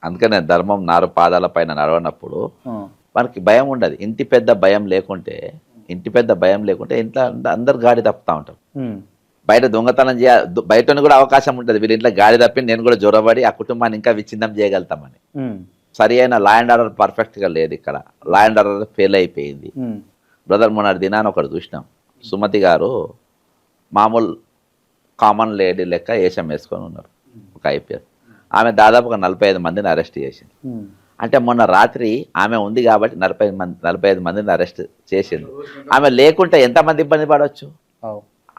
అందుకనే ధర్మం నారు పాదాల పైన నడవనప్పుడు మనకి భయం ఉండదు. ఇంటి పెద్ద భయం లేకుంటే ఇంట్లో అందరు గాడి తప్పుతా ఉంటారు. బయట దొంగతనం బయట కూడా అవకాశం ఉంటుంది. వీళ్ళ ఇంట్లో గాడి తప్పి నేను కూడా జొరబడి ఆ కుటుంబాన్ని ఇంకా విచ్ఛిన్నం చేయగలుగుతామని. సరి అయిన లా అండ్ ఆర్డర్ పర్ఫెక్ట్గా లేదు ఇక్కడ. లా అండ్ ఆర్డర్ ఫెయిల్ అయిపోయింది. బ్రదర్ మొన్నటి దినాన్ని ఒకటి చూసినాం. సుమతి గారు మామూలు కామన్ లేడీ లెక్క ఏషం వేసుకొని ఉన్నారు, ఒక ఐపీఎస్. ఆమె దాదాపు ఒక 45 మందిని అరెస్ట్ చేసింది. అంటే మొన్న రాత్రి ఆమె ఉంది కాబట్టి 45 మందిని అరెస్ట్ చేసింది. ఆమె లేకుంటే ఎంతమంది ఇబ్బంది పడవచ్చు?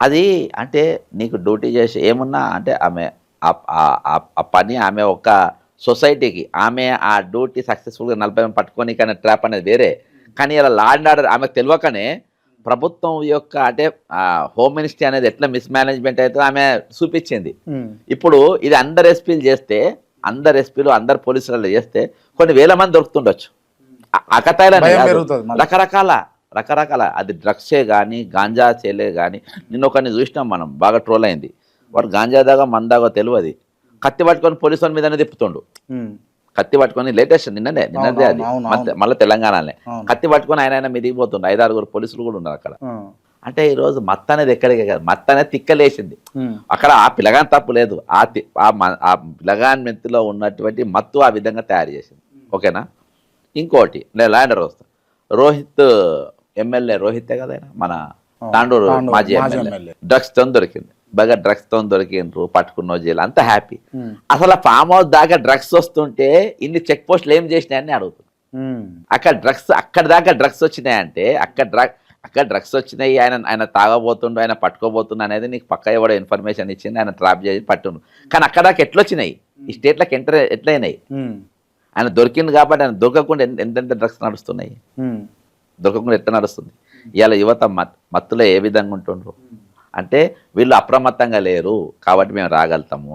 అది అంటే నీకు డ్యూటీ చేసి ఏమున్నా అంటే ఆమె ఆ పని ఆమె ఒక సొసైటీకి ఆమె ఆ డ్యూటీ సక్సెస్ఫుల్గా 40 మంది పట్టుకొని కానీ ట్రాప్ అనేది వేరే. కానీ ఇలా లా అండ్ ఆర్డర్ ఆమెకు తెలియకనే ప్రభుత్వం యొక్క అంటే హోమ్ మినిస్ట్రీ అనేది ఎట్లా మిస్మేనేజ్మెంట్ అయితే ఆమె చూపించింది. ఇప్పుడు ఇది అందరు ఎస్పీలు చేస్తే, అందరు పోలీసులు చేస్తే కొన్ని వేల మంది దొరుకుతుండొచ్చు. అకతాయిలని రకరకాల అది డ్రగ్సే కానీ గాంజా చేలే కానీ. నిన్న ఒకరిని చూసినాం మనం, బాగా ట్రోల్ అయింది. వాడు గాంజా దాగా మందాగో తెలియదు, కత్తి పట్టుకొని పోలీసుల మీదనే తిప్పుతుండు. కత్తి పట్టుకొని లేటెస్ట్ నిన్నదే అది మళ్ళీ తెలంగాణలో కత్తి పట్టుకొని ఆయన మీదికి పోతుండే. 5-6 పోలీసులు కూడా ఉన్నారు అక్కడ. అంటే ఈరోజు మత్తు అనేది ఎక్కడికే కాదు, మత్తు అనేది తిక్కలేసింది. అక్కడ ఆ పిల్లగాని తప్పు లేదు, ఆ పిల్లగాని మెత్తిలో ఉన్నటువంటి మత్తు ఆ విధంగా తయారు చేసింది. ఓకేనా? ఇంకోటి నేను ల్యాండర్ వస్తాను. రోహిత్ ఎమ్మెల్యే, రోహితే కదా మన తాండూరు మాజీ ఎమ్మెల్యే, డ్రగ్స్ తో దొరికింది. బాగా డ్రగ్స్ తో దొరికిండ్రు, పట్టుకున్న జైలు, అంత హ్యాపీ. అసలు ఫామ్ హౌస్ దాకా డ్రగ్స్ వస్తుంటే ఇన్ని చెక్ పోస్టులు ఏం చేసినాయని అడుగుతున్నాను. అక్కడ దాకా డ్రగ్స్ వచ్చినాయంటే అక్కడ డ్రగ్స్ వచ్చినాయి, ఆయన తాగబోతుండు, ఆయన పట్టుకోబోతుండు అనేది నీకు పక్క ఎవడో ఇన్ఫర్మేషన్ ఇచ్చింది, ఆయన ట్రాప్ చేసి పట్టుండు. కానీ అక్కడ దాకా ఎట్లొచ్చినాయి, ఈ స్టేట్లకు ఎట్లయినాయి? ఆయన దొరికింది కాబట్టి. ఆయన దొరకకుండా ఎంతెంత డ్రగ్స్ నడుస్తున్నాయి, దొరకకుండా ఎట్లా నడుస్తుంది? ఇవాళ యువత మత్తులో ఏ విధంగా ఉంటుండ్రు అంటే వీళ్ళు అప్రమత్తంగా లేరు కాబట్టి మేము రాగలుగుతాము.